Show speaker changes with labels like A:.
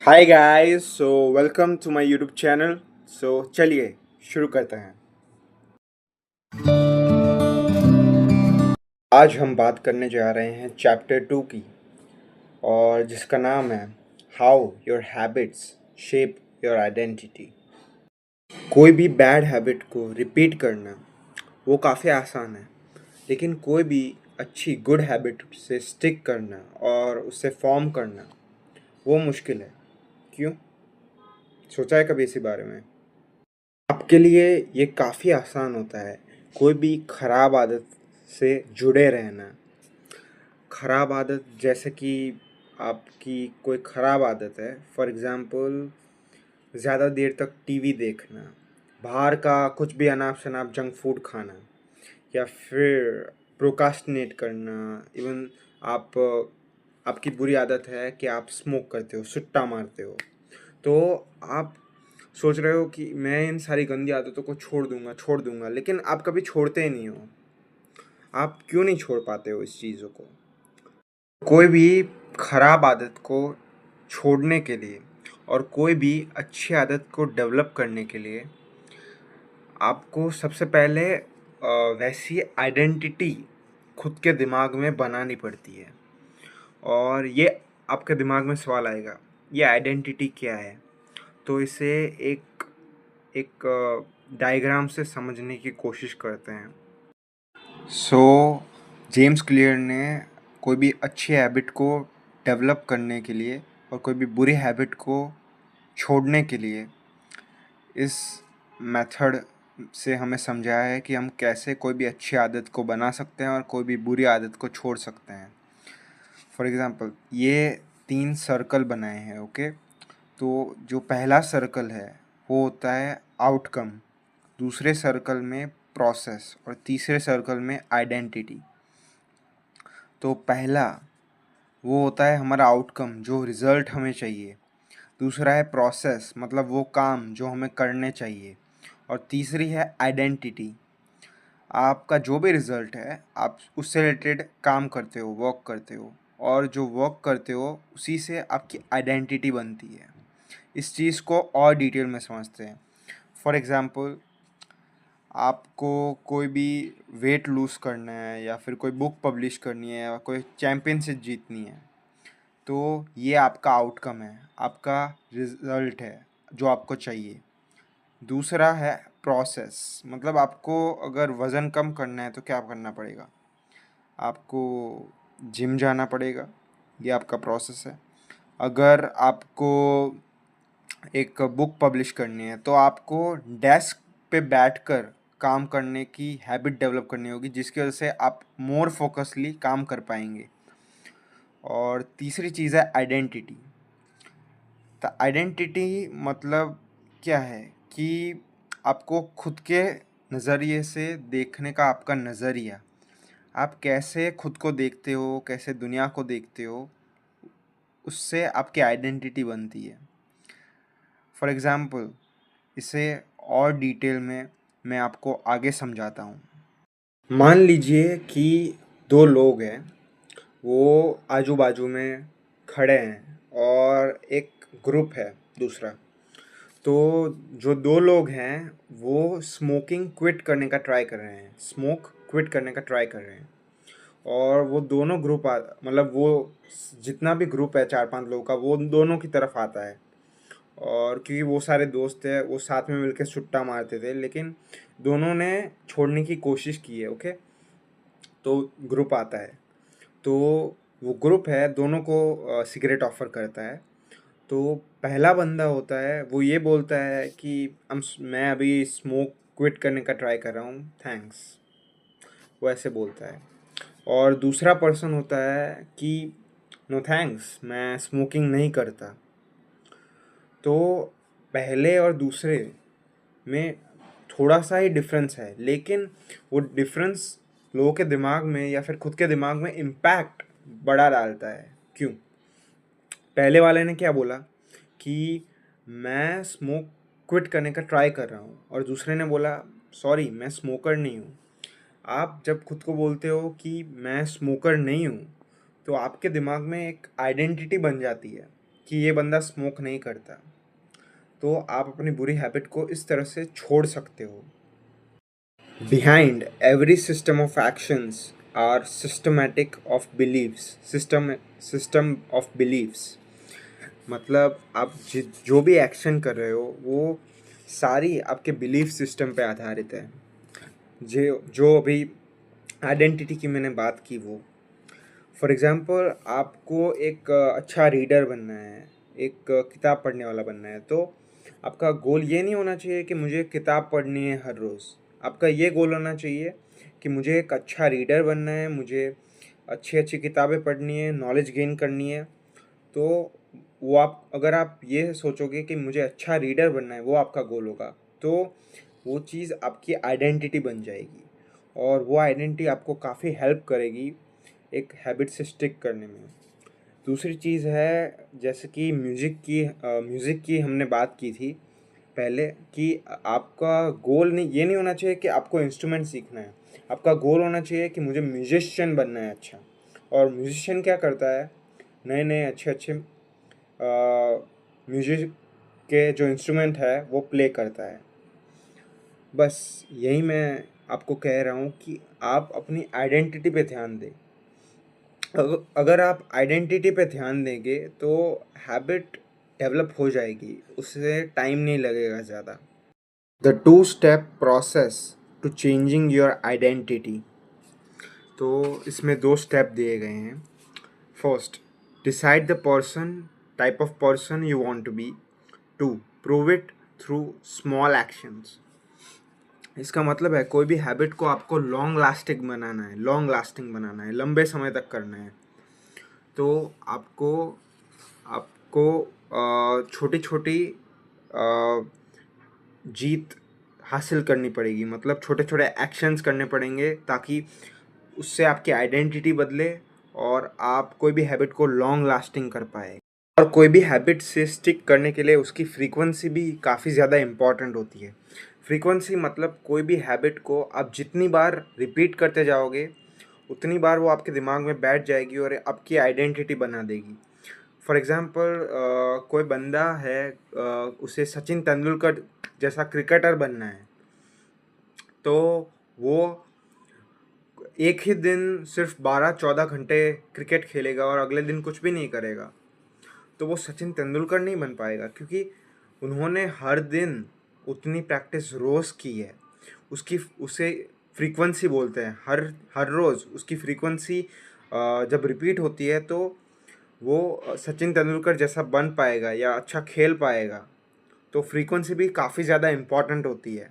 A: Hi guys, so welcome to my YouTube channel. चलिए शुरू करते हैं। आज हम बात करने जा रहे हैं चैप्टर 2 की, और जिसका नाम है how your habits shape your identity. कोई भी बैड हैबिट को रिपीट करना वो काफ़ी आसान है, लेकिन कोई भी अच्छी गुड हैबिट से स्टिक करना और उससे फॉर्म करना वो मुश्किल है। क्यों? सोचा है कभी इसी बारे में? आपके लिए ये काफ़ी आसान होता है कोई भी खराब आदत से जुड़े रहना। खराब आदत जैसे कि आपकी कोई खराब आदत है, फॉर एग्ज़ाम्पल ज़्यादा देर तक टीवी देखना, बाहर का कुछ भी अनाप शनाप जंक फूड खाना, या फिर प्रोकास्टिनेट करना। इवन आप आपकी बुरी आदत है कि आप स्मोक करते हो, सुट्टा मारते हो। तो आप सोच रहे हो कि मैं इन सारी गंदी आदतों को छोड़ दूंगा, लेकिन आप कभी छोड़ते ही नहीं हो। आप क्यों नहीं छोड़ पाते हो इस चीज़ों को? कोई भी खराब आदत को छोड़ने के लिए और कोई भी अच्छी आदत को डेवलप करने के लिए आपको सबसे पहले वैसी आइडेंटिटी खुद के दिमाग में बनानी पड़ती है। और ये आपके दिमाग में सवाल आएगा, ये आइडेंटिटी क्या है? तो इसे एक एक डायग्राम से समझने की कोशिश करते हैं। सो जेम्स क्लियर ने कोई भी अच्छी हैबिट को डेवलप करने के लिए और कोई भी बुरी हैबिट को छोड़ने के लिए इस मेथड से हमें समझाया है कि हम कैसे कोई भी अच्छी आदत को बना सकते हैं और कोई भी बुरी आदत को छोड़ सकते हैं। फॉर एग्ज़ाम्पल ये 3 सर्कल बनाए हैं, ओके। तो जो पहला सर्कल है वो होता है आउटकम, दूसरे सर्कल में प्रोसेस और तीसरे सर्कल में आइडेंटिटी। तो पहला वो होता है हमारा आउटकम, जो रिज़ल्ट हमें चाहिए। दूसरा है प्रोसेस, मतलब वो काम जो हमें करने चाहिए। और तीसरी है आइडेंटिटी, आपका जो भी रिज़ल्ट है आप उससे रिलेटेड काम करते हो, वर्क करते हो, और जो वर्क करते हो उसी से आपकी आइडेंटिटी बनती है। इस चीज़ को और डिटेल में समझते हैं। फॉर एग्ज़ाम्पल आपको कोई भी वेट लूज़ करना है, या फिर कोई बुक पब्लिश करनी है, या कोई चैम्पियनशिप जीतनी है, तो ये आपका आउटकम है, आपका रिज़ल्ट है जो आपको चाहिए। दूसरा है प्रोसेस, मतलब आपको अगर वज़न कम करना है तो क्या करना पड़ेगा? आपको जिम जाना पड़ेगा, ये आपका प्रोसेस है। अगर आपको एक बुक पब्लिश करनी है तो आपको डेस्क पे बैठकर काम करने की हैबिट डेवलप करनी होगी, जिसकी वजह से आप मोर फोकसली काम कर पाएंगे। और तीसरी चीज़ है आइडेंटिटी। तो आइडेंटिटी मतलब क्या है कि आपको खुद के नज़रिए से देखने का आपका नज़रिया, आप कैसे खुद को देखते हो, कैसे दुनिया को देखते हो, उससे आपकी आइडेंटिटी बनती है। फॉर एग्ज़ाम्पल इसे और डिटेल में मैं आपको आगे समझाता हूँ। मान लीजिए कि दो लोग हैं, वो आजू बाजू में खड़े हैं, और एक ग्रुप है दूसरा। तो जो दो लोग हैं वो स्मोकिंग क्विट करने का ट्राई कर रहे हैं, स्मोक क्विट करने का ट्राई कर रहे हैं। और वो दोनों ग्रुप मतलब वो जितना भी ग्रुप है 4-5 लोगों का, वो दोनों की तरफ आता है। और क्योंकि वो सारे दोस्त हैं, वो साथ में मिलकर सुट्टा मारते थे, लेकिन दोनों ने छोड़ने की कोशिश की है, ओके। तो ग्रुप आता है, तो वो ग्रुप है दोनों को सिगरेट ऑफर करता है। तो पहला बंदा होता है वो ये बोलता है कि मैं अभी स्मोक क्विट करने का ट्राई कर रहा हूँ, थैंक्स, वो ऐसे बोलता है। और दूसरा पर्सन होता है कि नो थैंक्स, मैं स्मोकिंग नहीं करता। तो पहले और दूसरे में थोड़ा सा ही डिफरेंस है, लेकिन वो डिफरेंस लोगों के दिमाग में या फिर खुद के दिमाग में इम्पैक्ट बड़ा डालता है। क्यों? पहले वाले ने क्या बोला कि मैं स्मोक क्विट करने का ट्राई कर रहा हूँ, और दूसरे ने बोला सॉरी, मैं स्मोकर नहीं हूँ। आप जब खुद को बोलते हो कि मैं स्मोकर नहीं हूँ, तो आपके दिमाग में एक आइडेंटिटी बन जाती है। कि ये बंदा स्मोक नहीं करता, तो आप अपनी बुरी हैबिट को इस तरह से छोड़ सकते हो। Behind every system of actions are system of beliefs। मतलब आप जो भी एक्शन कर रहे हो वो सारी आपके बिलीफ सिस्टम पे आधारित है। जो अभी आइडेंटिटी की मैंने बात की वो, फॉर एग्ज़ाम्पल आपको एक अच्छा रीडर बनना है, एक किताब पढ़ने वाला बनना है, तो आपका गोल ये नहीं होना चाहिए कि मुझे किताब पढ़नी है हर रोज़। आपका ये गोल होना चाहिए कि मुझे एक अच्छा रीडर बनना है, मुझे अच्छी अच्छी किताबें पढ़नी है, नॉलेज गेन करनी है। तो वो अगर आप ये सोचोगे कि मुझे अच्छा रीडर बनना है, वो आपका गोल होगा, तो वो चीज़ आपकी आइडेंटिटी बन जाएगी और वो आइडेंटिटी आपको काफ़ी हेल्प करेगी एक हैबिट से स्टिक करने में। दूसरी चीज़ है, जैसे कि म्यूज़िक की हमने बात की थी पहले, कि आपका गोल ये नहीं होना चाहिए कि आपको इंस्ट्रूमेंट सीखना है। आपका गोल होना चाहिए कि मुझे म्यूजिशियन बनना है अच्छा। और म्यूजिशियन क्या करता है, नए नए अच्छे अच्छे म्यूजिक के जो इंस्ट्रूमेंट है वो प्ले करता है। बस यही मैं आपको कह रहा हूँ कि आप अपनी आइडेंटिटी पे ध्यान दें। अगर आप आइडेंटिटी पे ध्यान देंगे तो हैबिट डेवलप हो जाएगी, उससे टाइम नहीं लगेगा ज़्यादा। The two step process to changing your identity. तो इसमें 2 स्टेप दिए गए हैं। First, decide the type of person you want to be. 2, prove it through small actions. इसका मतलब है कोई भी हैबिट को आपको लॉन्ग लास्टिंग बनाना है, लंबे समय तक करना है, तो आपको छोटी छोटी जीत हासिल करनी पड़ेगी। मतलब छोटे छोटे एक्शंस करने पड़ेंगे ताकि उससे आपकी आइडेंटिटी बदले और आप कोई भी हैबिट को लॉन्ग लास्टिंग कर पाए। और कोई भी हैबिट से स्टिक करने के लिए उसकी फ्रीक्वेंसी भी काफ़ी ज़्यादा इम्पॉर्टेंट होती है। फ्रीक्वेंसी मतलब कोई भी हैबिट को आप जितनी बार रिपीट करते जाओगे उतनी बार वो आपके दिमाग में बैठ जाएगी और आपकी आइडेंटिटी बना देगी। फॉर एग्ज़ाम्पल कोई बंदा है, उसे सचिन तेंदुलकर जैसा क्रिकेटर बनना है, तो वो एक ही दिन सिर्फ 12-14 घंटे क्रिकेट खेलेगा और अगले दिन कुछ भी नहीं करेगा, तो वो सचिन तेंदुलकर नहीं बन पाएगा, क्योंकि उन्होंने हर दिन उतनी प्रैक्टिस रोज़ की है। उसे फ्रीक्वेंसी बोलते हैं। हर रोज़ उसकी फ्रीक्वेंसी जब रिपीट होती है तो वो सचिन तेंदुलकर जैसा बन पाएगा या अच्छा खेल पाएगा। तो फ्रीक्वेंसी भी काफ़ी ज़्यादा इम्पॉर्टेंट होती है।